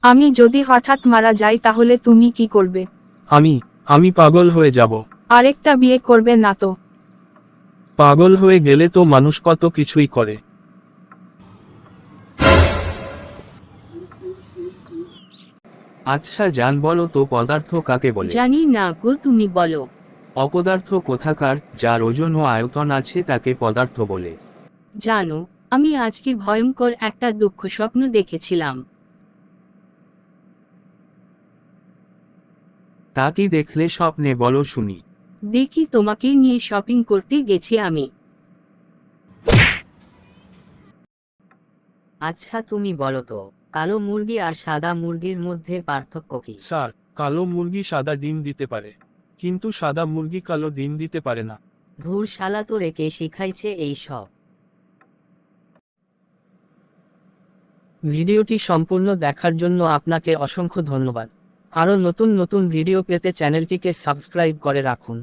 আমি যদি হঠাৎ মারা যাই তাহলে তুমি কি করবে? আমি আমি পাগল হয়ে যাব। আরেকটা বিয়ে করবে না তো? পাগল হয়ে গেলে তো মানুষ কত কিছুই করে। আচ্ছা জান, বলো তো পদার্থ কাকে বলে? জানি না গো, তুমি বলো। অপদার্থ কোথাকার যার ওজন ও আয়তন আছে তাকে পদার্থ বলে। জানো, আমি আজকে ভয়ঙ্কর একটা দুঃখ স্বপ্ন দেখেছিলাম। তা কি দেখলে স্বপ্নে, বলো শুনি। দেখি তোমাকে নিয়ে শপিং করতে গেছি আমি। আচ্ছা তুমি বলো তো, কালো মুরগি আর সাদা মুরগির মধ্যে পার্থক্য কি? স্যার, কালো মুরগি সাদা ডিম দিতে পারে, কিন্তু সাদা মুরগি কালো ডিম দিতে পারে না। ধুর শালা, তোরে কে শিখাইছে এই সব? ভিডিওটি সম্পূর্ণ দেখার জন্য আপনাকে অসংখ্য ধন্যবাদ। আরও নতুন নতুন ভিডিও পেতে চ্যানেলটিকে সাবস্ক্রাইব করে রাখুন।